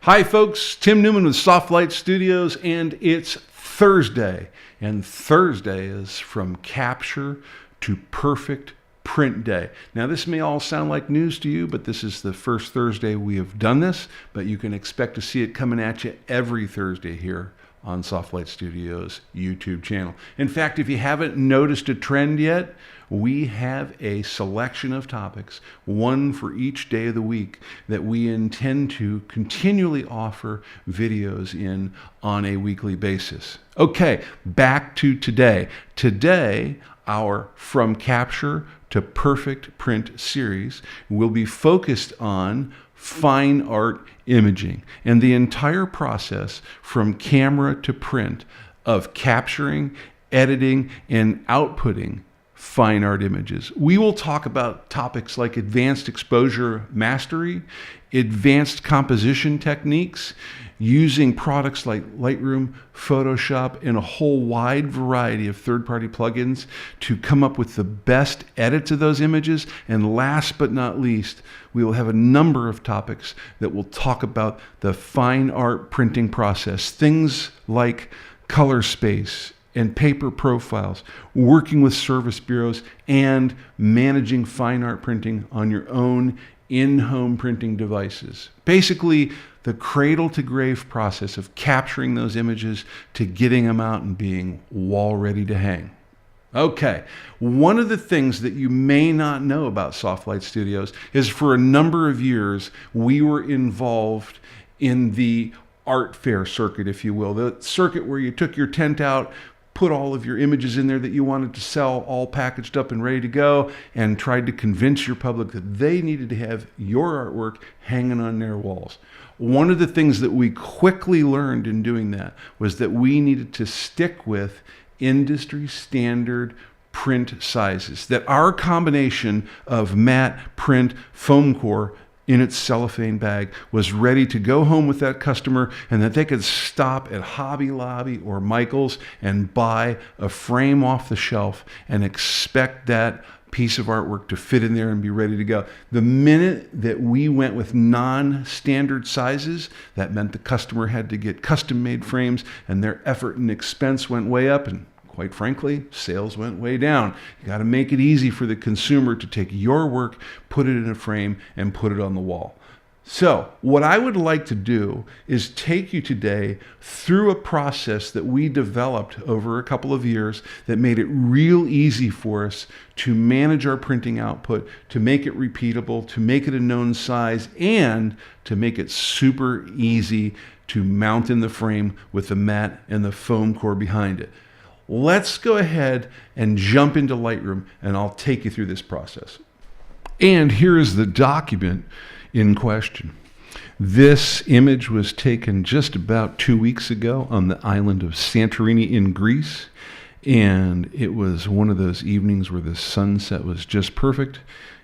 Hi folks, Tim Newman with Softlight Studios, and it's Thursday. And Thursday is from capture to perfect print day. Now this may all sound like news to you, but this is the first Thursday we have done this, but you can expect to see it coming at you every Thursday here on Softlight Studios YouTube channel. In fact, if you haven't noticed a trend yet, we have a selection of topics, one for each day of the week, that we intend to continually offer videos in on a weekly basis. Okay, back to today. Today, our From Capture to Perfect Print series will be focused on fine art imaging and the entire process from camera to print of capturing, editing, and outputting fine art images. We will talk about topics like advanced exposure mastery, advanced composition techniques, using products like Lightroom, Photoshop, and a whole wide variety of third-party plugins to come up with the best edits of those images. And last but not least, we will have a number of topics that will talk about the fine art printing process, things like color space and paper profiles, working with service bureaus, and managing fine art printing on your own in-home printing devices. Basically, the cradle-to-grave process of capturing those images to getting them out and being wall ready to hang. Okay, one of the things that you may not know about Softlight Studios is for a number of years, we were involved in the art fair circuit, if you will, the circuit where you took your tent out, put all of your images in there that you wanted to sell, all packaged up and ready to go, and tried to convince your public that they needed to have your artwork hanging on their walls. One of the things that we quickly learned in doing that was that we needed to stick with industry standard print sizes, that our combination of matte, print, foam core in its cellophane bag was ready to go home with that customer, and that they could stop at Hobby Lobby or Michael's and buy a frame off the shelf and expect that piece of artwork to fit in there and be ready to go. The minute that we went with non-standard sizes, that meant the customer had to get custom-made frames, and their effort and expense went way up, and quite frankly, sales went way down. You got to make it easy for the consumer to take your work, put it in a frame, and put it on the wall. So what I would like to do is take you today through a process that we developed over a couple of years that made it real easy for us to manage our printing output, to make it repeatable, to make it a known size, and to make it super easy to mount in the frame with the matte and the foam core behind it. Let's go ahead and jump into Lightroom, and I'll take you through this process. And here is the document in question. This image was taken just about 2 weeks ago on the island of Santorini in Greece, and it was one of those evenings where the sunset was just perfect,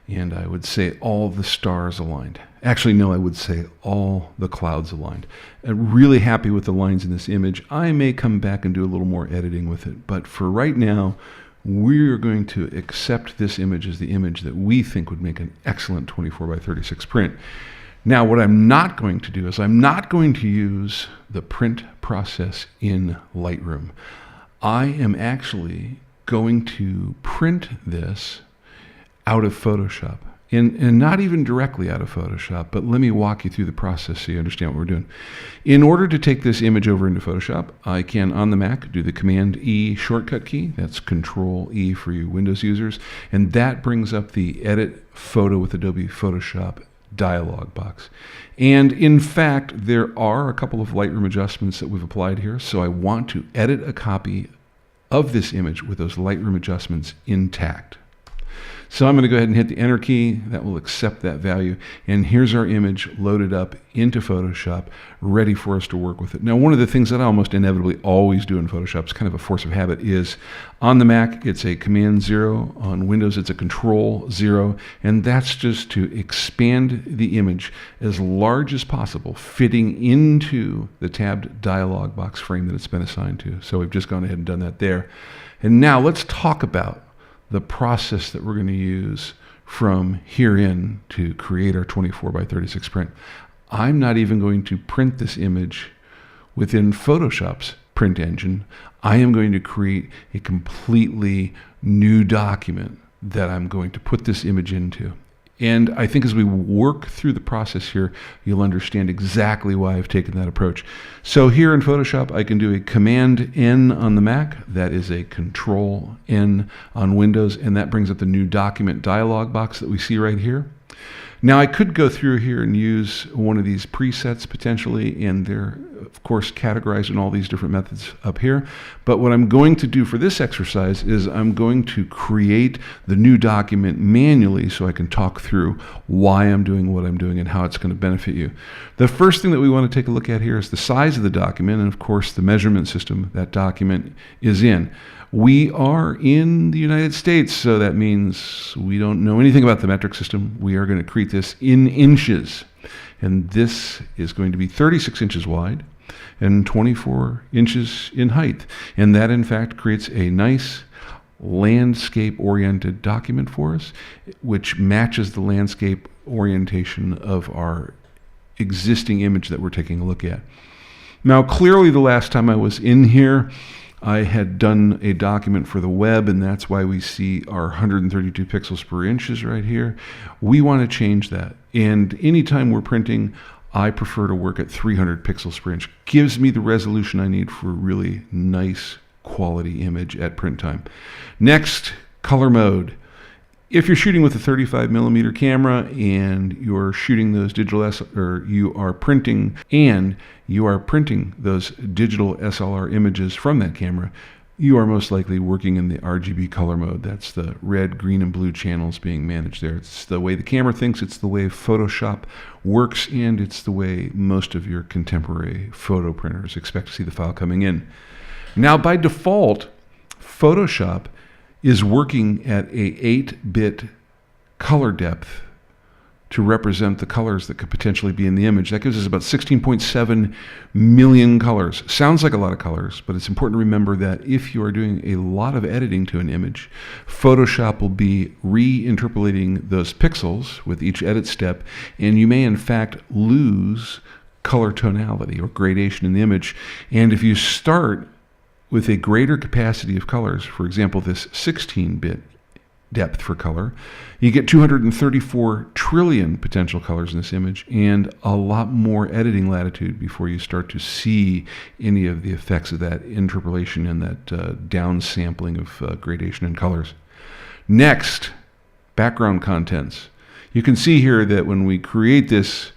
and I would say all the stars aligned. Actually, no, I would say all the clouds aligned. I'm really happy with the lines in this image. I may come back and do a little more editing with it, but for right now, we're going to accept this image as the image that we think would make an excellent 24 by 36 print. Now, what I'm not going to do is I'm not going to use the print process in Lightroom. I am actually going to print this out of Photoshop. And not even directly out of Photoshop, but let me walk you through the process so you understand what we're doing. In order to take this image over into Photoshop, I can, on the Mac, do the Command-E shortcut key. That's Control-E for you Windows users. And that brings up the Edit Photo with Adobe Photoshop dialog box. And in fact, there are a couple of Lightroom adjustments that we've applied here. So I want to edit a copy of this image with those Lightroom adjustments intact. So I'm going to go ahead and hit the Enter key. That will accept that value. And here's our image loaded up into Photoshop, ready for us to work with it. Now, one of the things that I almost inevitably always do in Photoshop, it's kind of a force of habit, is on the Mac, it's a Command-0. On Windows, it's a Control-0. And that's just to expand the image as large as possible, fitting into the tabbed dialog box frame that it's been assigned to. So we've just gone ahead and done that there. And now let's talk about the process that we're going to use from here in to create our 24 by 36 print. I'm not even going to print this image within Photoshop's print engine. I am going to create a completely new document that I'm going to put this image into. And I think as we work through the process here, you'll understand exactly why I've taken that approach. So here in Photoshop, I can do a Command N on the Mac. That is a Control N on Windows, and that brings up the new document dialog box that we see right here. Now I could go through here and use one of these presets potentially, and they're of course categorized in all these different methods up here. But what I'm going to do for this exercise is I'm going to create the new document manually so I can talk through why I'm doing what I'm doing and how it's going to benefit you. The first thing that we want to take a look at here is the size of the document and of course the measurement system that document is in. We are in the United States, so that means we don't know anything about the metric system. We are going to create this in inches. And this is going to be 36 inches wide and 24 inches in height. And that, in fact, creates a nice landscape-oriented document for us, which matches the landscape orientation of our existing image that we're taking a look at. Now, clearly, the last time I was in here, I had done a document for the web, and that's why we see our 132 pixels per inches right here. We want to change that. And anytime we're printing, I prefer to work at 300 pixels per inch. Gives me the resolution I need for a really nice quality image at print time. Next, color mode. If you're shooting with a 35mm camera and you're shooting those you are printing those digital SLR images from that camera, you are most likely working in the RGB color mode. That's the red, green, and blue channels being managed there. It's the way the camera thinks, it's the way Photoshop works, and it's the way most of your contemporary photo printers expect to see the file coming in. Now, by default, Photoshop is working at a 8-bit color depth to represent the colors that could potentially be in the image. That gives us about 16.7 million colors. Sounds like a lot of colors, but it's important to remember that if you are doing a lot of editing to an image, Photoshop will be reinterpolating those pixels with each edit step, and you may in fact lose color tonality or gradation in the image. And if you start with a greater capacity of colors, for example, this 16-bit depth for color, you get 234 trillion potential colors in this image and a lot more editing latitude before you start to see any of the effects of that interpolation and that downsampling of gradation in colors. Next, background contents. You can see here that when we create this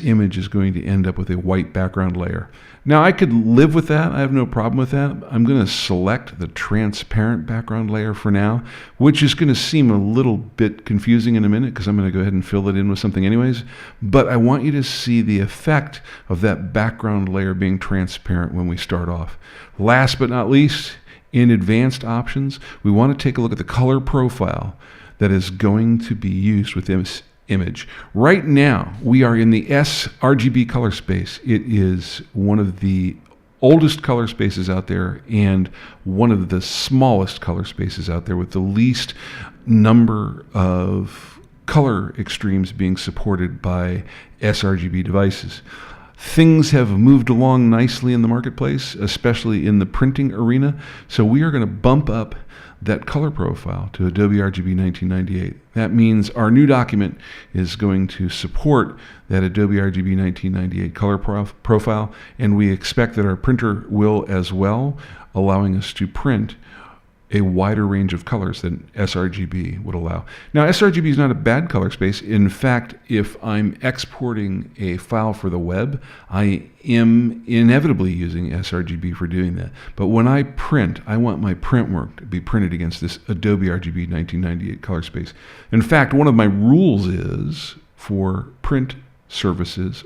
image is going to end up with a white background layer. Now I could live with that, I have no problem with that. I'm going to select the transparent background layer for now, which is going to seem a little bit confusing in a minute because I'm going to go ahead and fill it in with something anyways. But I want you to see the effect of that background layer being transparent when we start off. Last but not least, in advanced options, we want to take a look at the color profile that is going to be used with this image. Right now, we are in the sRGB color space. It is one of the oldest color spaces out there and one of the smallest color spaces out there with the least number of color extremes being supported by sRGB devices. Things have moved along nicely in the marketplace, especially in the printing arena. So we are going to bump up that color profile to Adobe RGB 1998. That means our new document is going to support that Adobe RGB 1998 color profile, and we expect that our printer will as well, allowing us to print a wider range of colors than sRGB would allow. Now, sRGB is not a bad color space. In fact, if I'm exporting a file for the web, I am inevitably using sRGB for doing that. But when I print, I want my print work to be printed against this Adobe RGB 1998 color space. In fact, one of my rules is for print services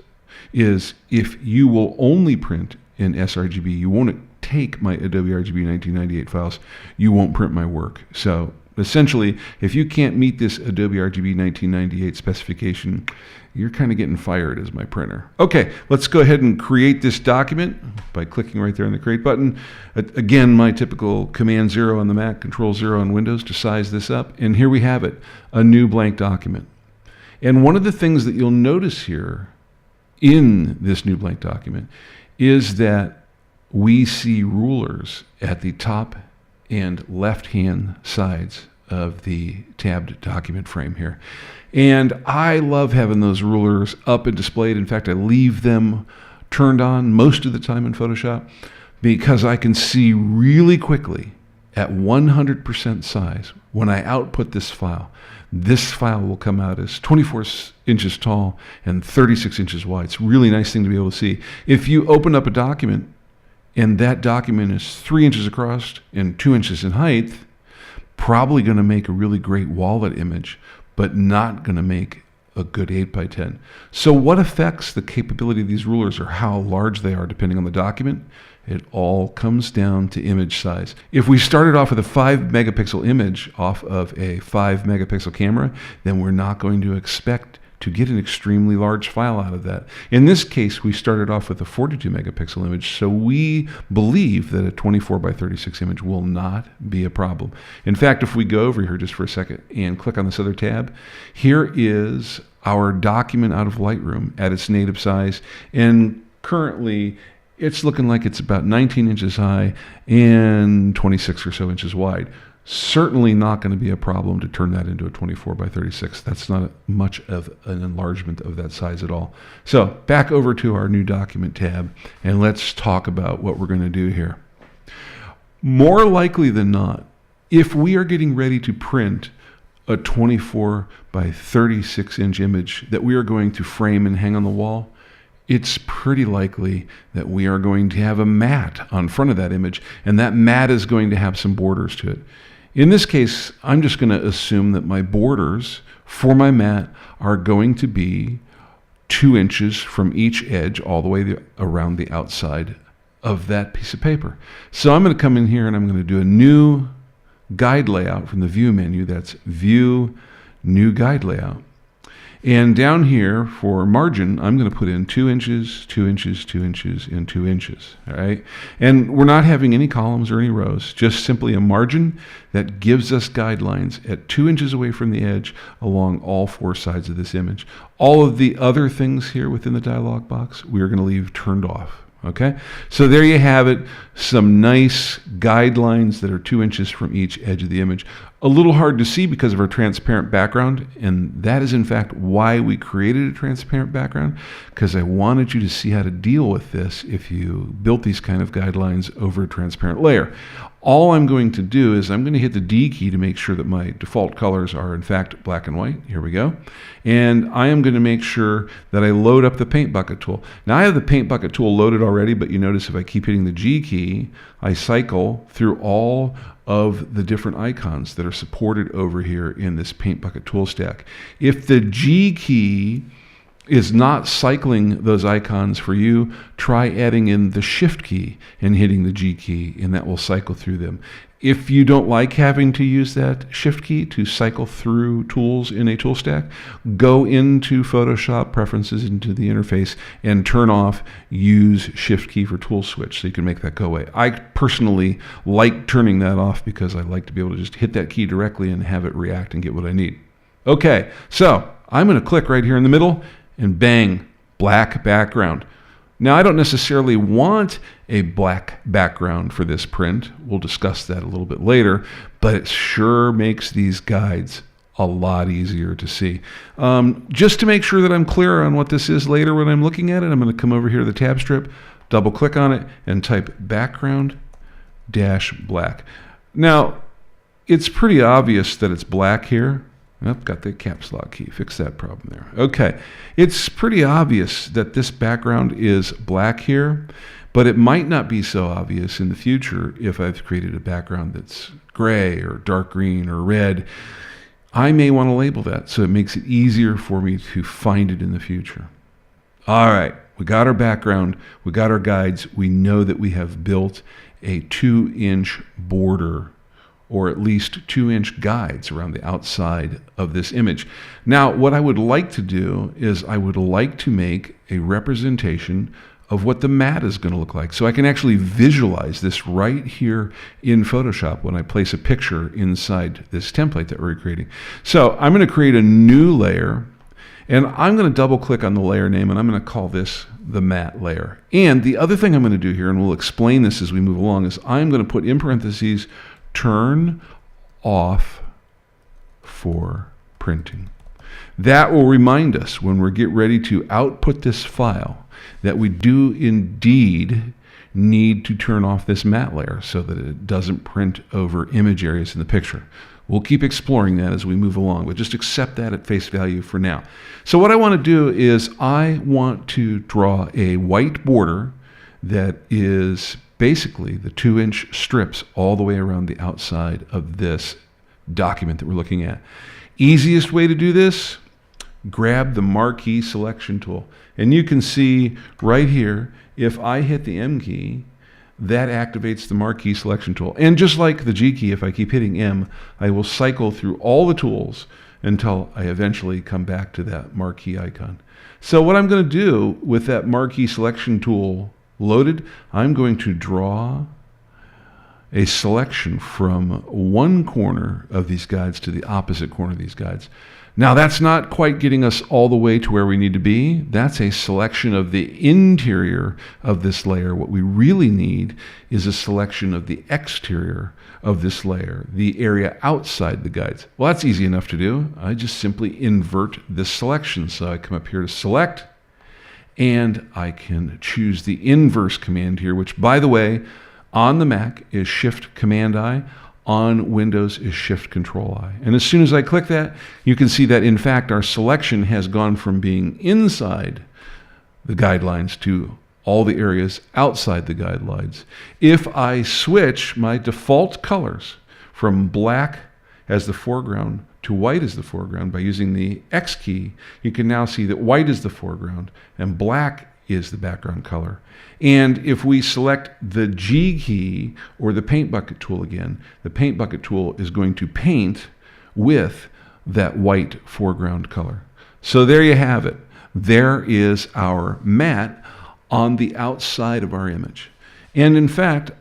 is if you will only print in sRGB, you won't take my Adobe RGB 1998 files, you won't print my work. So essentially, if you can't meet this Adobe RGB 1998 specification, you're kind of getting fired as my printer. Okay, let's go ahead and create this document by clicking right there on the Create button. Again, my typical Command 0 on the Mac, Control 0 on Windows to size this up. And here we have it, a new blank document. And one of the things that you'll notice here in this new blank document is that we see rulers at the top and left-hand sides of the tabbed document frame here. And I love having those rulers up and displayed. In fact, I leave them turned on most of the time in Photoshop because I can see really quickly at 100% size when I output this file. This file will come out as 24 inches tall and 36 inches wide. It's a really nice thing to be able to see. If you open up a document and that document is 3 inches across and 2 inches in height, probably going to make a really great wallet image, but not going to make a good 8x10. So what affects the capability of these rulers or how large they are depending on the document? It all comes down to image size. If we started off with a 5 megapixel image off of a 5 megapixel camera, then we're not going to expect to get an extremely large file out of that. In this case, we started off with a 42 megapixel image, so we believe that a 24 by 36 image will not be a problem. In fact, if we go over here just for a second and click on this other tab, here is our document out of Lightroom at its native size, and currently it's looking like it's about 19 inches high and 26 or so inches wide. Certainly not going to be a problem to turn that into a 24 by 36. That's not much of an enlargement of that size at all. So back over to our new document tab, and let's talk about what we're going to do here. More likely than not, if we are getting ready to print a 24 by 36 inch image that we are going to frame and hang on the wall, it's pretty likely that we are going to have a mat on front of that image, and that mat is going to have some borders to it. In this case, I'm just going to assume that my borders for my mat are going to be 2 inches from each edge all the way around the outside of that piece of paper. So I'm going to come in here and I'm going to do a new guide layout from the View menu. That's View, New Guide Layout. And down here for margin, I'm going to put in 2 inches, 2 inches, 2 inches, and 2 inches. All right. And we're not having any columns or any rows, just simply a margin that gives us guidelines at 2 inches away from the edge along all 4 sides of this image. All of the other things here within the dialog box, we are going to leave turned off. Okay, so there you have it, some nice guidelines that are 2 inches from each edge of the image. A little hard to see because of our transparent background, and that is in fact why we created a transparent background, because I wanted you to see how to deal with this if you built these kind of guidelines over a transparent layer. All I'm going to do is I'm going to hit the D key to make sure that my default colors are in fact black and white. Here we go. And I am going to make sure that I load up the paint bucket tool. Now I have the paint bucket tool loaded already, but you notice if I keep hitting the G key, I cycle through all of the different icons that are supported over here in this paint bucket tool stack. If the G key is not cycling those icons for you, try adding in the Shift key and hitting the G key, and that will cycle through them. If you don't like having to use that Shift key to cycle through tools in a tool stack, go into Photoshop Preferences into the interface and turn off Use Shift key for tool switch so you can make that go away. I personally like turning that off because I like to be able to just hit that key directly and have it react and get what I need. Okay, so I'm going to click right here in the middle and bang, black background. Now I don't necessarily want a black background for this print. We'll discuss that a little bit later, but it sure makes these guides a lot easier to see. Just to make sure that I'm clear on what this is later when I'm looking at it, I'm going to come over here to the tab strip, double click on it, and type background dash black. Now, it's pretty obvious that it's black here. I've got the caps lock key, fix that problem there. Okay, it's pretty obvious that this background is black here, but it might not be so obvious in the future if I've created a background that's gray or dark green or red. I may want to label that so it makes it easier for me to find it in the future. All right, we got our background, we got our guides, we know that we have built a 2-inch border or at least 2-inch guides around the outside of this image. Now, what I would like to do is I would like to make a representation of what the mat is going to look like. So I can actually visualize this right here in Photoshop when I place a picture inside this template that we're creating. So I'm going to create a new layer, And I'm going to double click on the layer name, and I'm going to call this the matte layer. And the other thing I'm going to do here, and we'll explain this as we move along, is I'm going to put in parentheses, turn off for printing. That will remind us when we get ready to output this file that we do indeed need to turn off this matte layer so that it doesn't print over image areas in the picture. We'll keep exploring that as we move along, but just accept that at face value for now. So what I want to do is I want to draw a white border that is basically the 2-inch strips all the way around the outside of this document that we're looking at. Easiest way to do this, grab the marquee selection tool. And you can see right here, if I hit the M key, that activates the marquee selection tool. And just like the G key, if I keep hitting M, I will cycle through all the tools until I eventually come back to that marquee icon. So what I'm going to do with that marquee selection tool loaded, I'm going to draw a selection from one corner of these guides to the opposite corner of these guides. Now that's not quite getting us all the way to where we need to be. That's a selection of the interior of this layer. What we really need is a selection of the exterior of this layer, the area outside the guides. Well, that's easy enough to do. I just simply invert this selection. So I come up here to select, and I can choose the inverse command here, which, by the way, on the Mac is Shift-Command-I. On Windows is Shift-Control-I. And as soon as I click that, you can see that, in fact, our selection has gone from being inside the guidelines to all the areas outside the guidelines. If I switch my default colors from black as the foreground to white as the foreground by using the X key, you can now see that white is the foreground and black is the background color. And if we select the G key or the paint bucket tool again, the paint bucket tool is going to paint with that white foreground color. So there you have it. There is our matte on the outside of our image. And in fact,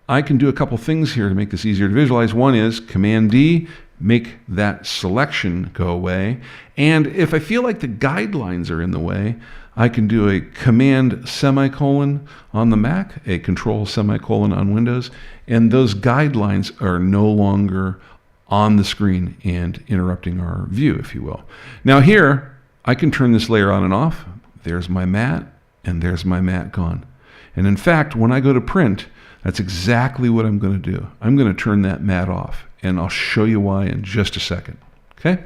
I can do a couple things here to make this easier to visualize. One is Command D, make that selection go away. And if I feel like the guidelines are in the way, I can do a Command semicolon on the Mac, a Control semicolon on Windows, and those guidelines are no longer on the screen and interrupting our view, if you will. Now here, I can turn this layer on and off. There's my matte, and there's my matte gone. And in fact, when I go to print, that's exactly what I'm going to do. I'm going to turn that matte off, and I'll show you why in just a second. Okay?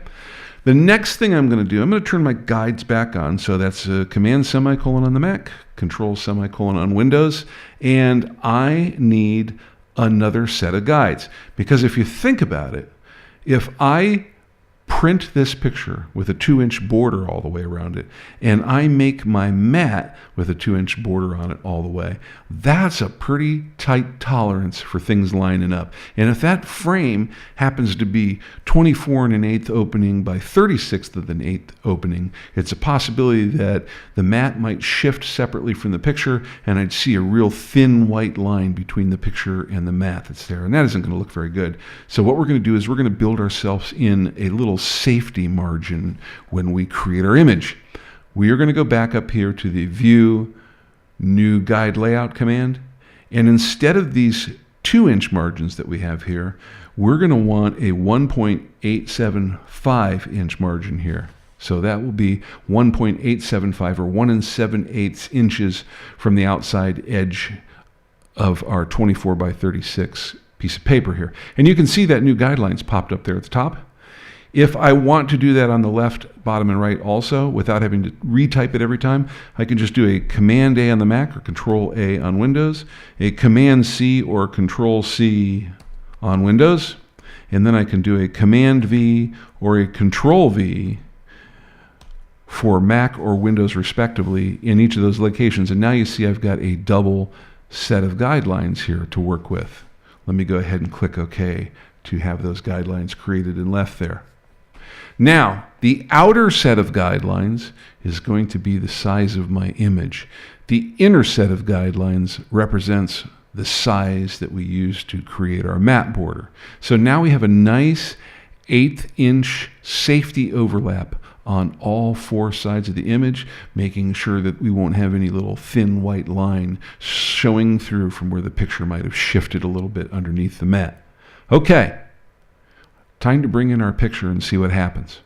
The next thing I'm going to do, I'm going to turn my guides back on. So that's a Command semicolon on the Mac, Control semicolon on Windows, and I need another set of guides. Because if you think about it, if I print this picture with a 2-inch border all the way around it, and I make my matte with a 2-inch border on it all the way, that's a pretty tight tolerance for things lining up. And if that frame happens to be 24 1/8 opening by 36 1/8 opening, it's a possibility that the matte might shift separately from the picture, and I'd see a real thin white line between the picture and the matte that's there, and that isn't going to look very good. So what we're going to do is we're going to build ourselves in a little safety margin when we create our image. We are going to go back up here to the View, New Guide Layout command, and instead of these 2-inch margins that we have here, we're going to want a 1.875-inch margin here. So that will be 1.875 or 1 7/8 inches from the outside edge of our 24 by 36 piece of paper here. And you can see that new guidelines popped up there at the top. If I want to do that on the left, bottom, and right also, without having to retype it every time, I can just do a Command A on the Mac or Control A on Windows, a Command C or Control C on Windows, and then I can do a Command V or a Control V for Mac or Windows respectively in each of those locations. And now you see I've got a double set of guidelines here to work with. Let me go ahead and click OK to have those guidelines created and left there. Now, the outer set of guidelines is going to be the size of my image. The inner set of guidelines represents the size that we use to create our matte border. So now we have a nice 1/8 inch safety overlap on all four sides of the image, making sure that we won't have any little thin white line showing through from where the picture might have shifted a little bit underneath the mat. Okay, time to bring in our picture and see what happens.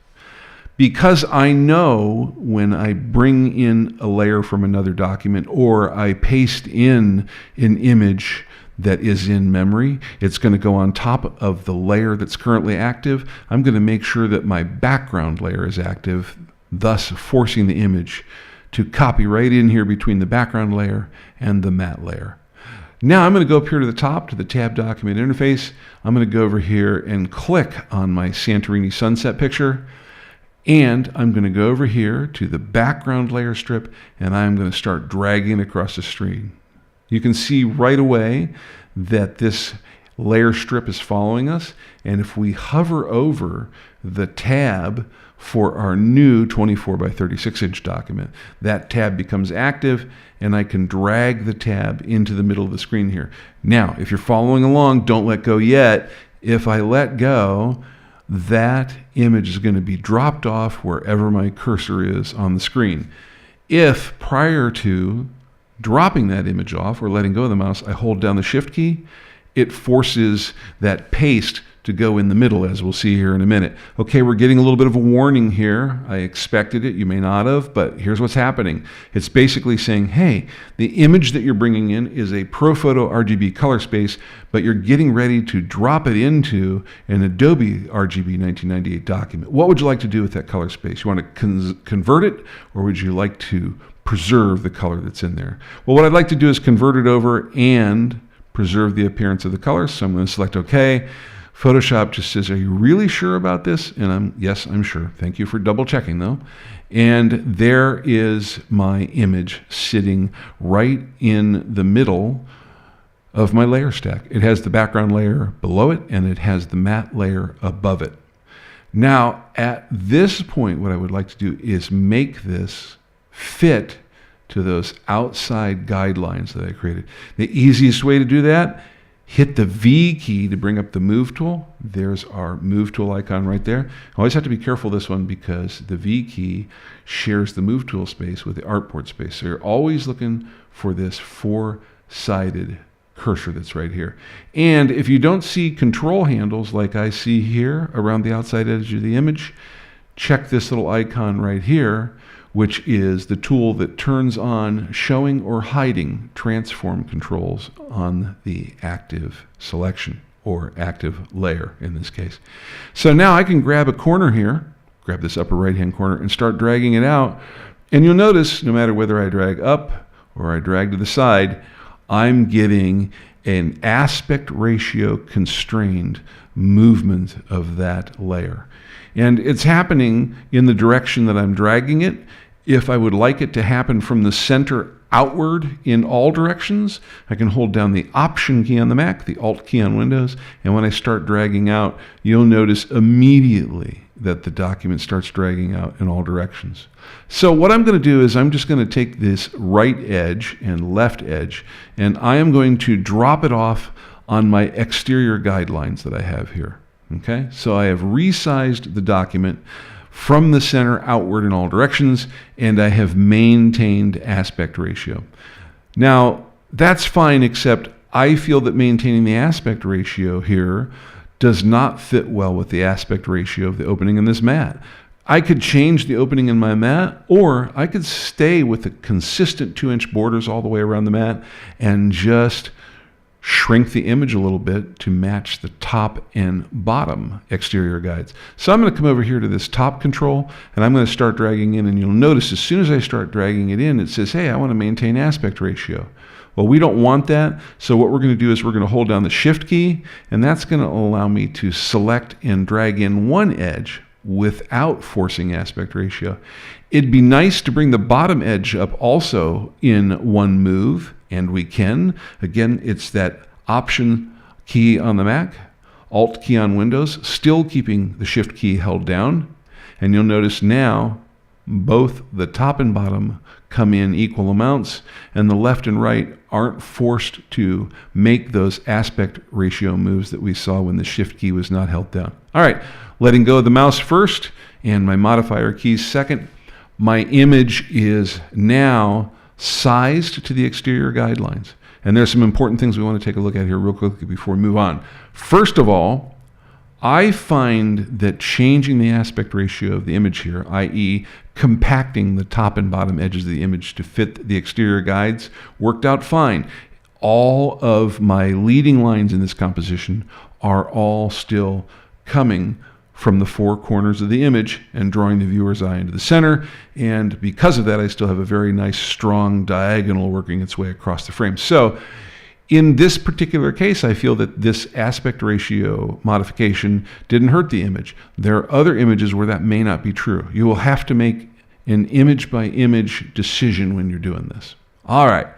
Because I know when I bring in a layer from another document or I paste in an image that is in memory, it's going to go on top of the layer that's currently active. I'm going to make sure that my background layer is active, thus forcing the image to copy right in here between the background layer and the matte layer. Now I'm going to go up here to the top to the tab document interface. I'm going to go over here and click on my Santorini sunset picture. And I'm going to go over here to the background layer strip and I'm going to start dragging across the screen. You can see right away that this layer strip is following us. And if we hover over the tab for our new 24 by 36 inch document, that tab becomes active and I can drag the tab into the middle of the screen here. Now, if you're following along, don't let go yet. If I let go, that image is going to be dropped off wherever my cursor is on the screen. If prior to dropping that image off or letting go of the mouse, I hold down the shift key, it forces that paste to go in the middle, as we'll see here in a minute. Okay, we're getting a little bit of a warning here. I expected it, you may not have, but here's what's happening. It's basically saying, hey, the image that you're bringing in is a ProPhoto RGB color space, but you're getting ready to drop it into an Adobe RGB 1998 document. What would you like to do with that color space? You want to convert it, or would you like to preserve the color that's in there? Well, what I'd like to do is convert it over and preserve the appearance of the color. So I'm going to select OK. Photoshop just says, are you really sure about this? And yes, I'm sure. Thank you for double checking though. And there is my image sitting right in the middle of my layer stack. It has the background layer below it and it has the matte layer above it. Now, at this point, what I would like to do is make this fit to those outside guidelines that I created. The easiest way to do that, hit the V key to bring up the Move tool. There's our Move tool icon right there. I always have to be careful this one because the V key shares the Move tool space with the Artboard space. So you're always looking for this four-sided cursor that's right here. And if you don't see control handles like I see here around the outside edge of the image, check this little icon right here, which is the tool that turns on showing or hiding transform controls on the active selection or active layer in this case. So now I can grab a corner here, grab this upper right hand corner and start dragging it out. And you'll notice no matter whether I drag up or I drag to the side, I'm getting an aspect ratio constrained movement of that layer. And it's happening in the direction that I'm dragging it. If I would like it to happen from the center outward in all directions, I can hold down the Option key on the Mac, the Alt key on Windows, and when I start dragging out, you'll notice immediately that the document starts dragging out in all directions. So what I'm going to do is I'm just going to take this right edge and left edge, and I am going to drop it off on my exterior guidelines that I have here. Okay, so I have resized the document from the center outward in all directions, and I have maintained aspect ratio. Now, that's fine, except I feel that maintaining the aspect ratio here does not fit well with the aspect ratio of the opening in this mat. I could change the opening in my mat, or I could stay with the consistent 2-inch borders all the way around the mat and just shrink the image a little bit to match the top and bottom exterior guides. So I'm going to come over here to this top control and I'm going to start dragging in, and you'll notice as soon as I start dragging it in, it says, hey, I want to maintain aspect ratio. Well, we don't want that. So what we're going to do is we're going to hold down the Shift key, and that's going to allow me to select and drag in one edge without forcing aspect ratio. It'd be nice to bring the bottom edge up also in one move, and we can. Again, it's that Option key on the Mac, Alt key on Windows, still keeping the Shift key held down. And you'll notice now both the top and bottom come in equal amounts, and the left and right aren't forced to make those aspect ratio moves that we saw when the Shift key was not held down. All right, letting go of the mouse first and my modifier keys second. My image is now sized to the exterior guidelines. And there's some important things we want to take a look at here real quickly before we move on. First of all, I find that changing the aspect ratio of the image here, i.e. compacting the top and bottom edges of the image to fit the exterior guides, worked out fine. All of my leading lines in this composition are all still coming from the four corners of the image and drawing the viewer's eye into the center. And because of that, I still have a very nice, strong diagonal working its way across the frame. So in this particular case, I feel that this aspect ratio modification didn't hurt the image. There are other images where that may not be true. You will have to make an image by image decision when you're doing this. All right.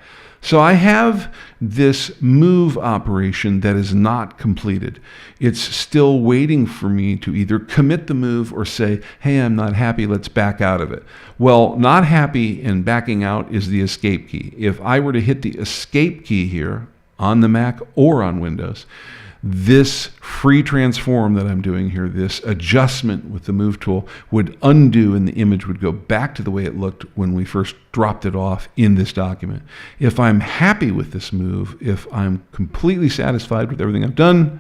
So I have this move operation that is not completed. It's still waiting for me to either commit the move or say, hey, I'm not happy, let's back out of it. Well, not happy and backing out is the escape key. If I were to hit the escape key here on the Mac or on Windows, this free transform that I'm doing here, this adjustment with the move tool, would undo and the image would go back to the way it looked when we first dropped it off in this document. If I'm happy with this move, if I'm completely satisfied with everything I've done,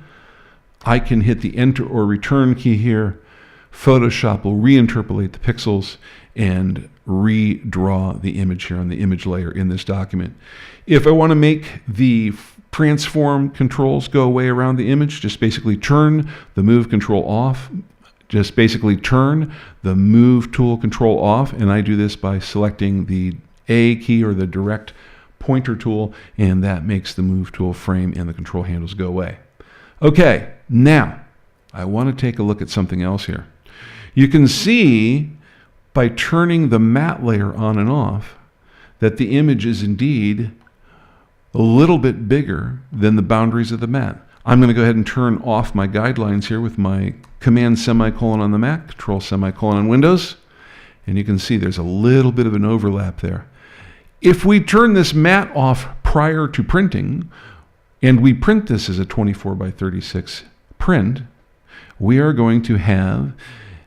I can hit the enter or return key here. Photoshop will reinterpolate the pixels and redraw the image here on the image layer in this document. If I want to make the transform controls go away around the image, just basically turn the move control off, just basically turn the move tool control off, and I do this by selecting the A key or the direct pointer tool, and that makes the move tool frame and the control handles go away. Okay, now I want to take a look at something else here. You can see by turning the matte layer on and off that the image is indeed a little bit bigger than the boundaries of the matte. I'm going to go ahead and turn off my guidelines here with my Command semicolon on the Mac, Control semicolon on Windows, and you can see there's a little bit of an overlap there. If we turn this matte off prior to printing, and we print this as a 24 by 36 print, we are going to have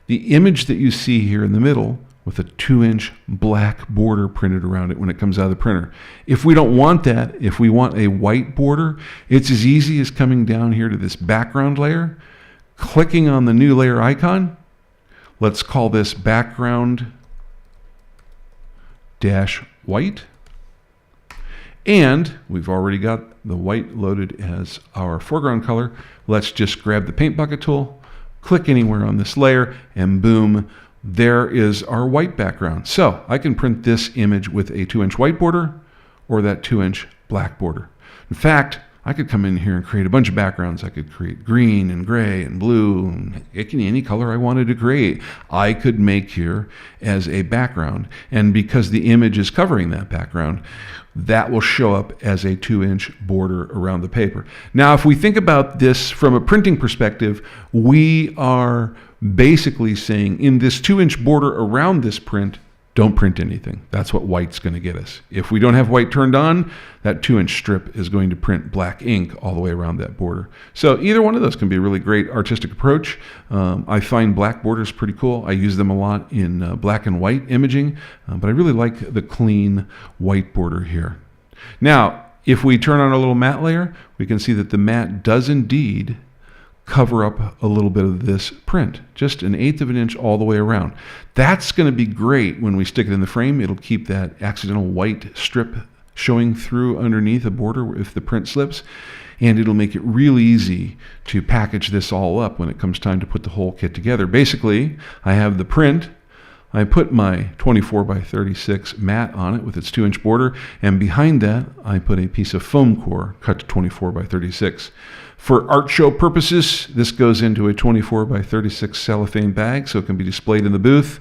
the image that you see here in the middle with a 2-inch black border printed around it when it comes out of the printer. If we don't want that, if we want a white border, it's as easy as coming down here to this background layer, clicking on the new layer icon. Let's call this background dash white. And we've already got the white loaded as our foreground color. Let's just grab the paint bucket tool, click anywhere on this layer, and boom, there is our white background. So I can print this image with a 2-inch white border or that 2-inch black border. In fact, I could come in here and create a bunch of backgrounds. I could create green and gray and blue, and it can be any color I wanted to create. I could make here as a background, and because the image is covering that background, that will show up as a 2-inch border around the paper. Now, if we think about this from a printing perspective, we are basically saying in this 2-inch border around this print, don't print anything. That's what white's going to get us. If we don't have white turned on, that 2-inch strip is going to print black ink all the way around that border. So either one of those can be a really great artistic approach. I find black borders pretty cool. I use them a lot in black and white imaging, but I really like the clean white border here. Now, if we turn on our little matte layer, we can see that the matte does indeed cover up a little bit of this print, just 1/8 of an inch all the way around. That's going to be great when we stick it in the frame. It'll keep that accidental white strip showing through underneath a border if the print slips, and it'll make it real easy to package this all up when it comes time to put the whole kit together. Basically, I have the print, I put my 24 by 36 matte on it with its 2-inch border, and behind that I put a piece of foam core cut to 24 by 36. For art show purposes, this goes into a 24 by 36 cellophane bag so it can be displayed in the booth.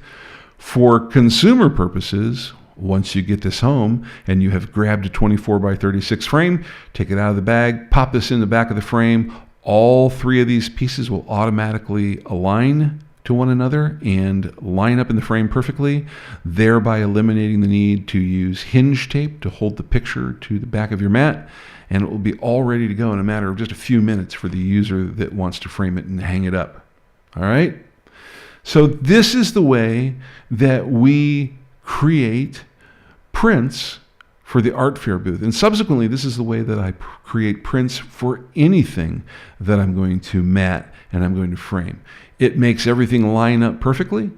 For consumer purposes, once you get this home and you have grabbed a 24 by 36 frame, take it out of the bag, pop this in the back of the frame. All three of these pieces will automatically align to one another and line up in the frame perfectly, thereby eliminating the need to use hinge tape to hold the picture to the back of your mat, and it will be all ready to go in a matter of just a few minutes for the user that wants to frame it and hang it up. All right. So this is the way that we create prints for the art fair booth. And subsequently, this is the way that I create prints for anything that I'm going to mat and I'm going to frame. It makes everything line up perfectly.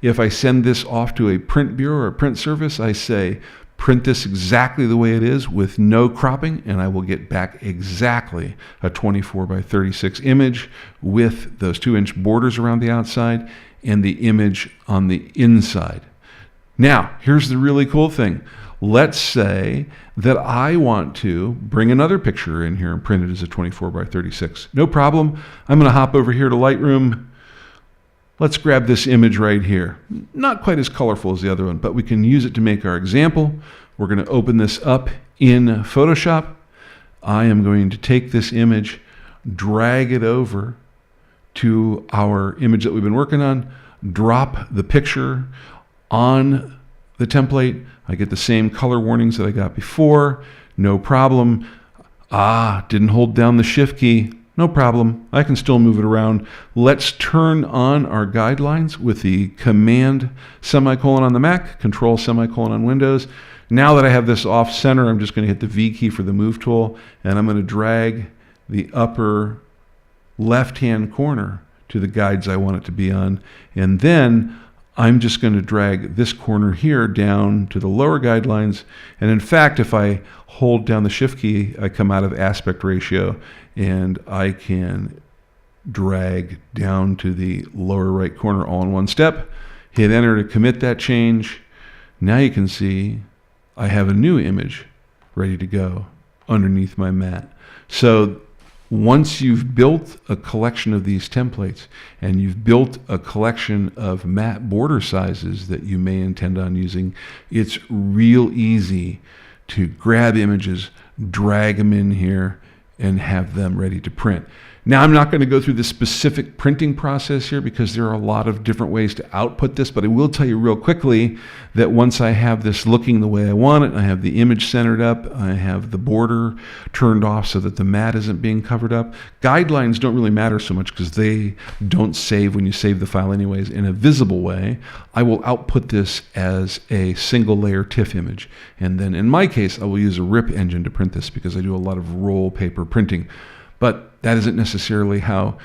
If I send this off to a print bureau or a print service, I say, print this exactly the way it is with no cropping, and I will get back exactly a 24 by 36 image with those 2-inch borders around the outside and the image on the inside. Now, here's the really cool thing. Let's say that I want to bring another picture in here and print it as a 24 by 36. No problem. I'm going to hop over here to Lightroom. Let's grab this image right here. Not quite as colorful as the other one, but we can use it to make our example. We're going to open this up in Photoshop. I am going to take this image, drag it over to our image that we've been working on, drop the picture on the template. I get the same color warnings that I got before. No problem. Didn't hold down the shift key. No problem. I can still move it around. Let's turn on our guidelines with the Command semicolon on the Mac, Control semicolon on Windows. Now that I have this off center, I'm just going to hit the V key for the move tool, and I'm going to drag the upper left-hand corner to the guides I want it to be on. And then I'm just going to drag this corner here down to the lower guidelines. And in fact, if I hold down the shift key, I come out of aspect ratio and I can drag down to the lower right corner all in one step, hit enter to commit that change. Now you can see I have a new image ready to go underneath my mat. So once you've built a collection of these templates and you've built a collection of mat border sizes that you may intend on using, it's real easy to grab images, drag them in here, and have them ready to print. Now, I'm not going to go through the specific printing process here because there are a lot of different ways to output this, but I will tell you real quickly that once I have this looking the way I want it, I have the image centered up, I have the border turned off so that the mat isn't being covered up. Guidelines don't really matter so much because they don't save when you save the file anyways in a visible way. I will output this as a single layer TIFF image. And then in my case, I will use a RIP engine to print this because I do a lot of roll paper printing. But that isn't necessarily how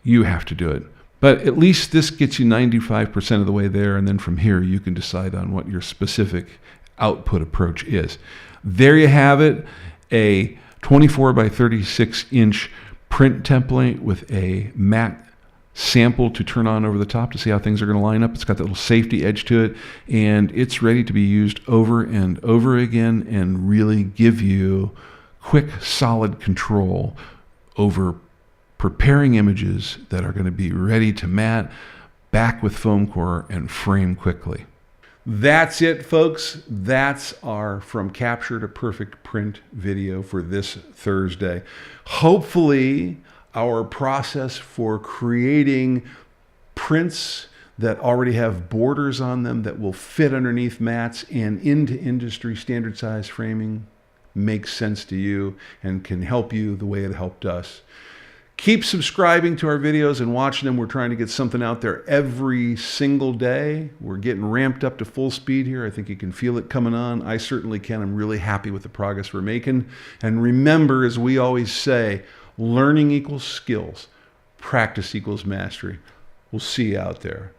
you have to do it. But at least this gets you 95% of the way there, and then from here you can decide on what your specific output approach is. There you have it, a 24 by 36 inch print template with a matte sample to turn on over the top to see how things are going to line up. It's got that little safety edge to it, and it's ready to be used over and over again and really give you quick, solid control over preparing images that are going to be ready to mat, back with foam core, and frame quickly. That's it, folks. That's our From Capture to Perfect Print video for this Thursday. Hopefully, our process for creating prints that already have borders on them that will fit underneath mats and into industry standard size framing makes sense to you and can help you the way it helped us. Keep subscribing to our videos and watching them. We're trying to get something out there every single day. We're getting ramped up to full speed here. I think you can feel it coming on. I certainly can. I'm really happy with the progress we're making. And remember, as we always say, learning equals skills. Practice equals mastery. We'll see you out there.